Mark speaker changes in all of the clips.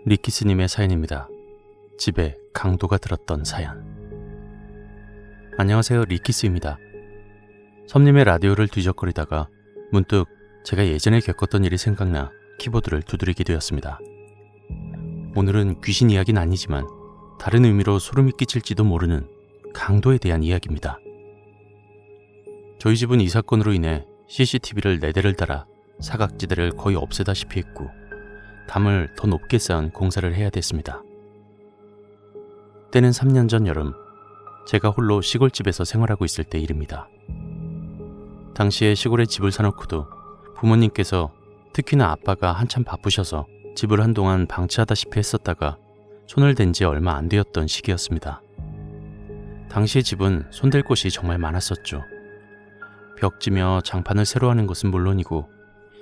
Speaker 1: 리키스님의 사연입니다. 집에 강도가 들었던 사연. 안녕하세요, 리키스입니다. 섬님의 라디오를 뒤적거리다가 문득 제가 예전에 겪었던 일이 생각나 키보드를 두드리게 되었습니다. 오늘은 귀신 이야기는 아니지만 다른 의미로 소름이 끼칠지도 모르는 강도에 대한 이야기입니다. 저희 집은 이 사건으로 인해 CCTV를 4대를 달아 사각지대를 거의 없애다시피 했고 담을 더 높게 쌓은 공사를 해야 됐습니다. 때는 3년 전 여름, 제가 홀로 시골집에서 생활하고 있을 때 일입니다. 당시에 시골에 집을 사놓고도 부모님께서 특히나 아빠가 한참 바쁘셔서 집을 한동안 방치하다시피 했었다가 손을 댄 지 얼마 안 되었던 시기였습니다. 당시 집은 손댈 곳이 정말 많았었죠. 벽지며 장판을 새로 하는 것은 물론이고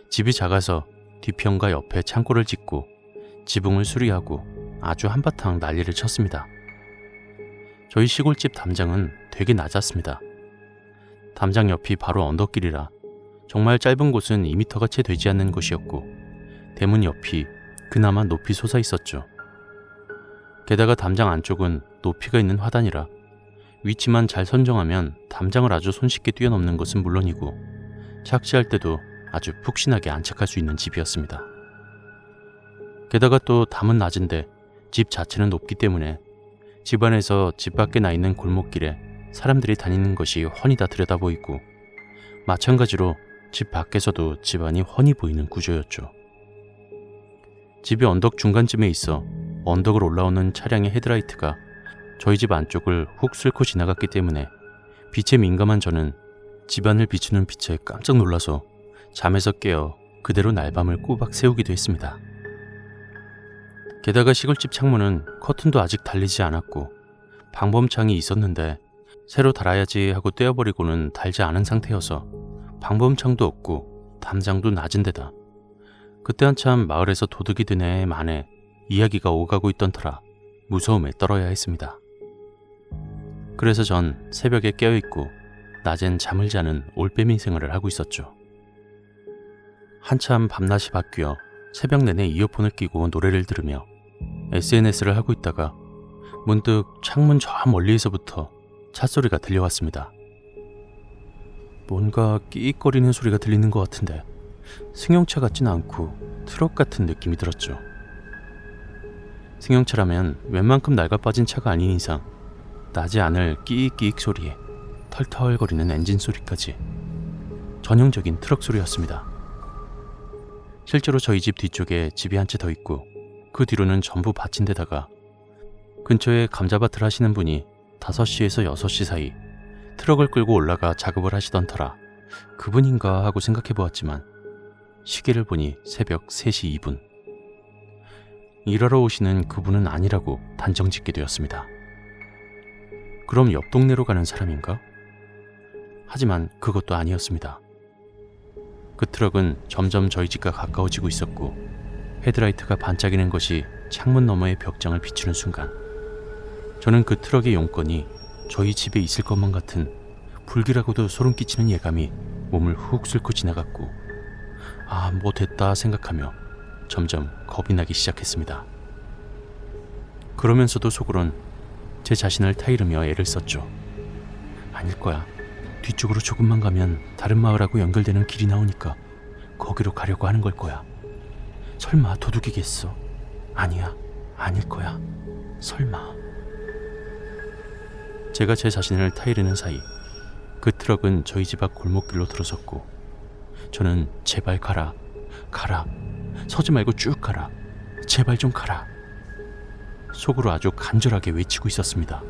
Speaker 1: 집이 작아서 뒤편과 옆에 창고를 짓고 지붕을 수리하고 아주 한바탕 난리를 쳤습니다. 저희 시골집 담장은 되게 낮았습니다. 담장 옆이 바로 언덕길이라 정말 짧은 곳은 2m가 채 되지 않는 곳이었고 대문 옆이 그나마 높이 솟아 있었죠. 게다가 담장 안쪽은 높이가 있는 화단이라 위치만 잘 선정하면 담장을 아주 손쉽게 뛰어넘는 것은 물론이고 착지할 때도 아주 푹신하게 안착할 수 있는 집이었습니다. 게다가 또 담은 낮은데 집 자체는 높기 때문에 집 안에서 집 밖에 나 있는 골목길에 사람들이 다니는 것이 훤히 다 들여다 보이고 마찬가지로 집 밖에서도 집안이 훤히 보이는 구조였죠. 집이 언덕 중간쯤에 있어 언덕을 올라오는 차량의 헤드라이트가 저희 집 안쪽을 훅 훑고 지나갔기 때문에 빛에 민감한 저는 집안을 비추는 빛에 깜짝 놀라서 잠에서 깨어 그대로 날밤을 꼬박 새우기도 했습니다. 게다가 시골집 창문은 커튼도 아직 달리지 않았고 방범창이 있었는데 새로 달아야지 하고 떼어버리고는 달지 않은 상태여서 방범창도 없고 담장도 낮은 데다 그때 한참 마을에서 도둑이 드네 만에 이야기가 오가고 있던 터라 무서움에 떨어야 했습니다. 그래서 전 새벽에 깨어있고 낮엔 잠을 자는 올빼미 생활을 하고 있었죠. 한참 밤낮이 바뀌어 새벽 내내 이어폰을 끼고 노래를 들으며 SNS를 하고 있다가 문득 창문 저 멀리에서부터 찻소리가 들려왔습니다. 뭔가 끼익거리는 소리가 들리는 것 같은데 승용차 같진 않고 트럭 같은 느낌이 들었죠. 승용차라면 웬만큼 낡아빠진 차가 아닌 이상 나지 않을 끼익끼익 소리에 털털거리는 엔진 소리까지 전형적인 트럭 소리였습니다. 실제로 저희 집 뒤쪽에 집이 한 채 더 있고 그 뒤로는 전부 밭인 데다가 근처에 감자밭을 하시는 분이 5시에서 6시 사이 트럭을 끌고 올라가 작업을 하시던 터라 그분인가 하고 생각해보았지만 시계를 보니 새벽 3시 2분. 일하러 오시는 그분은 아니라고 단정짓게 되었습니다. 그럼 옆 동네로 가는 사람인가? 하지만 그것도 아니었습니다. 그 트럭은 점점 저희 집과 가까워지고 있었고 헤드라이트가 반짝이는 것이 창문 너머의 벽장을 비추는 순간 저는 그 트럭의 용건이 저희 집에 있을 것만 같은 불길하고도 소름 끼치는 예감이 몸을 훅 훑고 지나갔고 뭐 됐다 생각하며 점점 겁이 나기 시작했습니다. 그러면서도 속으론 제 자신을 타이르며 애를 썼죠. 아닐 거야. 뒤쪽으로 조금만 가면 다른 마을하고 연결되는 길이 나오니까 거기로 가려고 하는 걸 거야. 설마 도둑이겠어? 아니야, 아닐 거야. 설마. 제가 제 자신을 타이르는 사이 그 트럭은 저희 집 앞 골목길로 들어섰고 저는 제발 가라, 가라, 서지 말고 쭉 가라, 제발 좀 가라 속으로 아주 간절하게 외치고 있었습니다.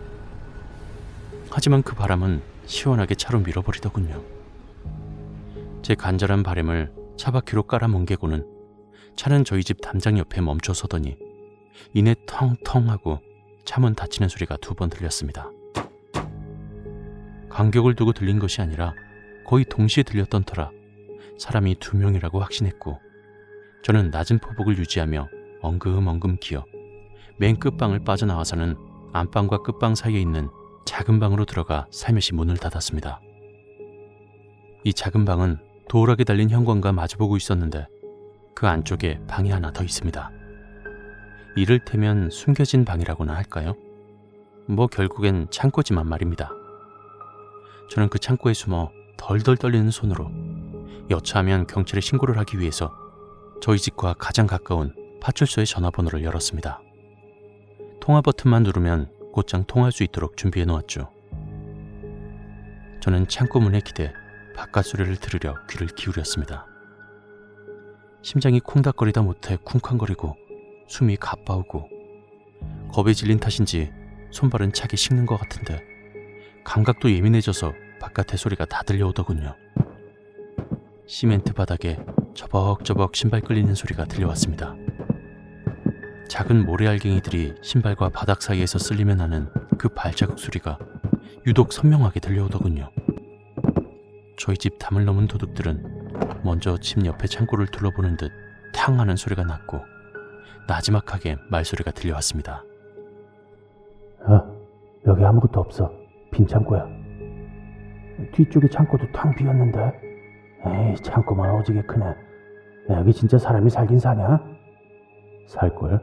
Speaker 1: 하지만 그 바람은 시원하게 차로 밀어버리더군요. 제 간절한 바람을 차바퀴로 깔아 뭉개고는 차는 저희 집 담장 옆에 멈춰서더니 이내 텅텅 하고 차문 닫히는 소리가 2번 들렸습니다. 간격을 두고 들린 것이 아니라 거의 동시에 들렸던 터라 사람이 2명이라고 확신했고 저는 낮은 포복을 유지하며 엉금엉금 기어 맨 끝방을 빠져나와서는 안방과 끝방 사이에 있는 작은 방으로 들어가 살며시 문을 닫았습니다. 이 작은 방은 도어락에 달린 현관과 마주보고 있었는데 그 안쪽에 방이 하나 더 있습니다. 이를테면 숨겨진 방이라고나 할까요? 뭐 결국엔 창고지만 말입니다. 저는 그 창고에 숨어 덜덜 떨리는 손으로 여차하면 경찰에 신고를 하기 위해서 저희 집과 가장 가까운 파출소의 전화번호를 열었습니다. 통화 버튼만 누르면 곧장 통화할 수 있도록 준비해 놓았죠. 저는 창고 문에 기대 바깥 소리를 들으려 귀를 기울였습니다. 심장이 콩닥거리다 못해 쿵쾅거리고 숨이 가빠오고 겁에 질린 탓인지 손발은 차게 식는 것 같은데 감각도 예민해져서 바깥의 소리가 다 들려오더군요. 시멘트 바닥에 저벅저벅 신발 끌리는 소리가 들려왔습니다. 작은 모래알갱이들이 신발과 바닥 사이에서 쓸리며 나는 그 발자국 소리가 유독 선명하게 들려오더군요. 저희 집 담을 넘은 도둑들은 먼저 집 옆에 창고를 둘러보는 듯 탕 하는 소리가 났고 나지막하게 말소리가 들려왔습니다.
Speaker 2: 여기 아무것도 없어. 빈 창고야. 뒤쪽에 창고도 탕 비었는데. 에이, 창고만 오지게 크네. 여기 진짜 사람이 살긴 사냐? 살걸?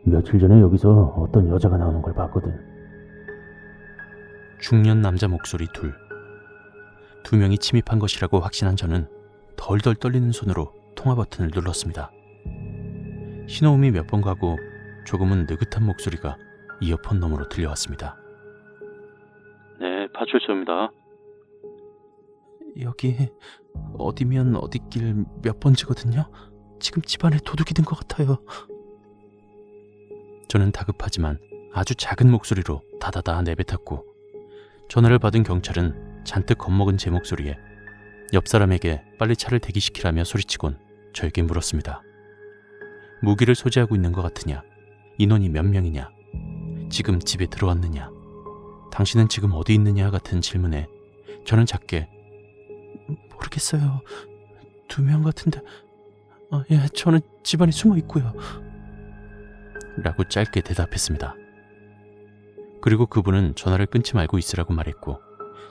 Speaker 2: 며칠 전에 여기서 어떤 여자가 나오는 걸 봤거든.
Speaker 1: 중년 남자 목소리 둘. 두 명이 침입한 것이라고 확신한 저는 덜덜 떨리는 손으로 통화 버튼을 눌렀습니다. 신호음이 몇 번 가고 조금은 느긋한 목소리가 이어폰 너머로 들려왔습니다.
Speaker 3: 네, 파출소입니다.
Speaker 1: 여기 어디면 어디길 몇 번지거든요. 지금 집안에 도둑이 든 것 같아요. 저는 다급하지만 아주 작은 목소리로 다다다 내뱉었고 전화를 받은 경찰은 잔뜩 겁먹은 제 목소리에 옆 사람에게 빨리 차를 대기시키라며 소리치곤 저에게 물었습니다. 무기를 소지하고 있는 것 같으냐? 인원이 몇 명이냐? 지금 집에 들어왔느냐? 당신은 지금 어디 있느냐? 같은 질문에 저는 작게 모르겠어요. 2명 같은데. 예, 저는 집안에 숨어 있고요. 라고 짧게 대답했습니다. 그리고 그분은 전화를 끊지 말고 있으라고 말했고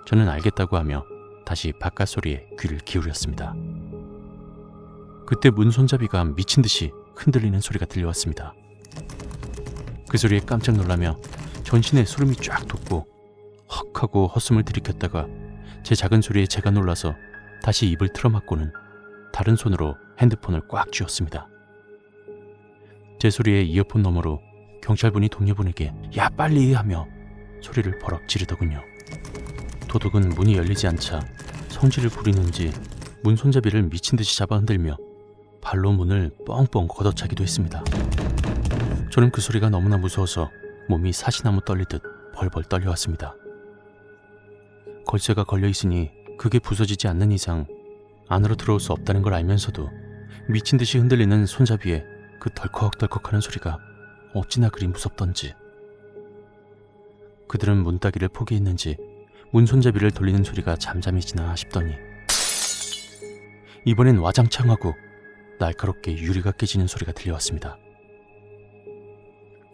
Speaker 1: 저는 알겠다고 하며 다시 바깥 소리에 귀를 기울였습니다. 그때 문 손잡이가 미친 듯이 흔들리는 소리가 들려왔습니다. 그 소리에 깜짝 놀라며 전신에 소름이 쫙 돋고 헉 하고 헛숨을 들이켰다가 제 작은 소리에 제가 놀라서 다시 입을 틀어막고는 다른 손으로 핸드폰을 꽉 쥐었습니다. 제 소리에 이어폰 너머로 경찰분이 동료분에게 야 빨리 하며 소리를 버럭 지르더군요. 도둑은 문이 열리지 않자 성질을 부리는지 문 손잡이를 미친 듯이 잡아 흔들며 발로 문을 뻥뻥 걷어차기도 했습니다. 저는 그 소리가 너무나 무서워서 몸이 사시나무 떨리듯 벌벌 떨려왔습니다. 걸쇠가 걸려있으니 그게 부서지지 않는 이상 안으로 들어올 수 없다는 걸 알면서도 미친 듯이 흔들리는 손잡이에 그 덜컥덜컥하는 소리가 어찌나 그리 무섭던지. 그들은 문 따기를 포기했는지 문 손잡이를 돌리는 소리가 잠잠해지나 싶더니 이번엔 와장창하고 날카롭게 유리가 깨지는 소리가 들려왔습니다.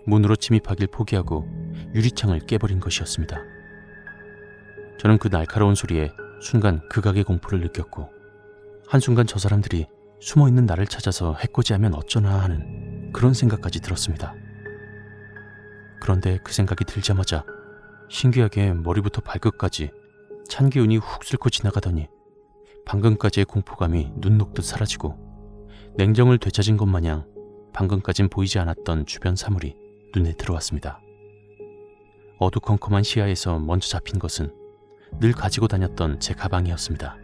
Speaker 1: 문으로 침입하길 포기하고 유리창을 깨버린 것이었습니다. 저는 그 날카로운 소리에 순간 극악의 공포를 느꼈고 한순간 저 사람들이 숨어있는 나를 찾아서 해코지하면 어쩌나 하는 그런 생각까지 들었습니다. 그런데 그 생각이 들자마자 신기하게 머리부터 발끝까지 찬 기운이 훅 쓸고 지나가더니 방금까지의 공포감이 눈 녹듯 사라지고 냉정을 되찾은 것 마냥 방금까진 보이지 않았던 주변 사물이 눈에 들어왔습니다. 어두컴컴한 시야에서 먼저 잡힌 것은 늘 가지고 다녔던 제 가방이었습니다.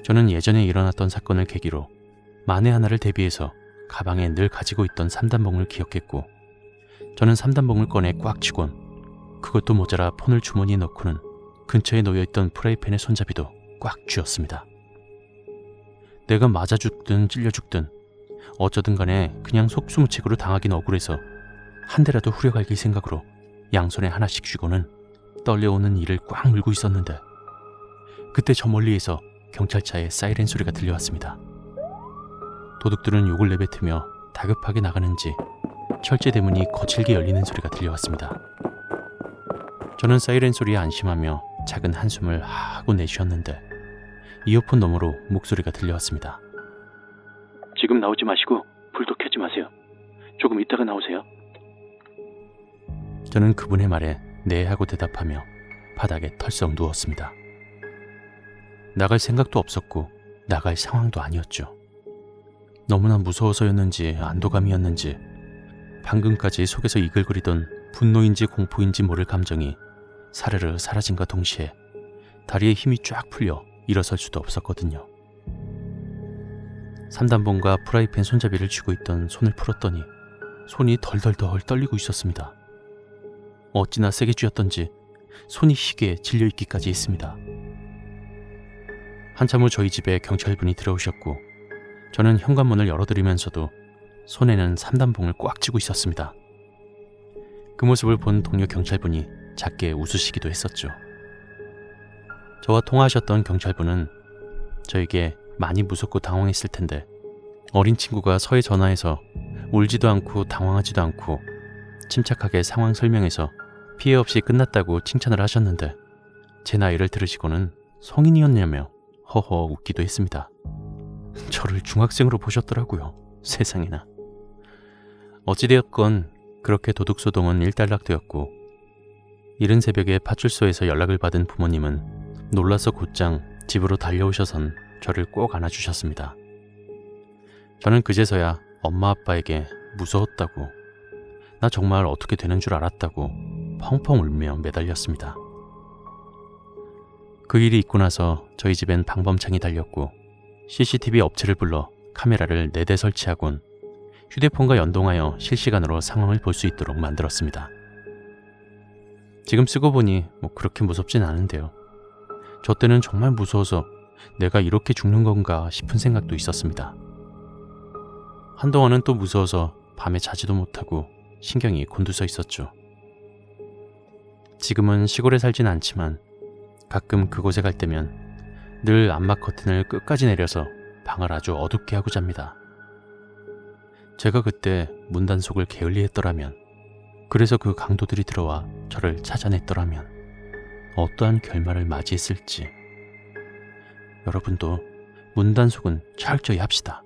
Speaker 1: 저는 예전에 일어났던 사건을 계기로 만에 하나를 대비해서 가방에 늘 가지고 있던 3단봉을 기억했고 저는 3단봉을 꺼내 꽉 쥐곤 그것도 모자라 폰을 주머니에 넣고는 근처에 놓여있던 프라이팬의 손잡이도 꽉 쥐었습니다. 내가 맞아 죽든 찔려 죽든 어쩌든 간에 그냥 속수무책으로 당하긴 억울해서 한 대라도 후려갈길 생각으로 양손에 하나씩 쥐고는 떨려오는 이를 꽉 물고 있었는데 그때 저 멀리에서 경찰차의 사이렌 소리가 들려왔습니다. 도둑들은 욕을 내뱉으며 다급하게 나가는지 철제 대문이 거칠게 열리는 소리가 들려왔습니다. 저는 사이렌 소리에 안심하며 작은 한숨을 하고 내쉬었는데 이어폰 너머로 목소리가 들려왔습니다.
Speaker 3: 지금 나오지 마시고 불도 켜지 마세요. 조금 이따가 나오세요.
Speaker 1: 저는 그분의 말에 네 하고 대답하며 바닥에 털썩 누웠습니다. 나갈 생각도 없었고 나갈 상황도 아니었죠. 너무나 무서워서였는지 안도감이었는지 방금까지 속에서 이글거리던 분노인지 공포인지 모를 감정이 사르르 사라진과 동시에 다리에 힘이 쫙 풀려 일어설 수도 없었거든요. 3단봉과 프라이팬 손잡이를 쥐고 있던 손을 풀었더니 손이 덜덜덜 떨리고 있었습니다. 어찌나 세게 쥐었던지 손이 희게 질려있기까지 했습니다. 한참 후 저희 집에 경찰분이 들어오셨고 저는 현관문을 열어드리면서도 손에는 3단봉을 꽉 쥐고 있었습니다. 그 모습을 본 동료 경찰분이 작게 웃으시기도 했었죠. 저와 통화하셨던 경찰분은 저에게 많이 무섭고 당황했을 텐데 어린 친구가 서에 전화해서 울지도 않고 당황하지도 않고 침착하게 상황 설명해서 피해 없이 끝났다고 칭찬을 하셨는데 제 나이를 들으시고는 성인이었냐며 허허 웃기도 했습니다. 저를 중학생으로 보셨더라고요. 세상에나. 어찌되었건 그렇게 도둑소동은 일단락되었고 이른 새벽에 파출소에서 연락을 받은 부모님은 놀라서 곧장 집으로 달려오셔선 저를 꼭 안아주셨습니다. 저는 그제서야 엄마 아빠에게 무서웠다고 나 정말 어떻게 되는 줄 알았다고 펑펑 울며 매달렸습니다. 그 일이 있고 나서 저희 집엔 방범창이 달렸고 CCTV 업체를 불러 카메라를 4대 설치하곤 휴대폰과 연동하여 실시간으로 상황을 볼 수 있도록 만들었습니다. 지금 쓰고 보니 그렇게 무섭진 않은데요. 저 때는 정말 무서워서 내가 이렇게 죽는 건가 싶은 생각도 있었습니다. 한동안은 또 무서워서 밤에 자지도 못하고 신경이 곤두서 있었죠. 지금은 시골에 살진 않지만 가끔 그곳에 갈 때면 늘 암막 커튼을 끝까지 내려서 방을 아주 어둡게 하고 잡니다. 제가 그때 문단속을 게을리했더라면, 그래서 그 강도들이 들어와 저를 찾아냈더라면 어떠한 결말을 맞이했을지. 여러분도 문단속은 철저히 합시다.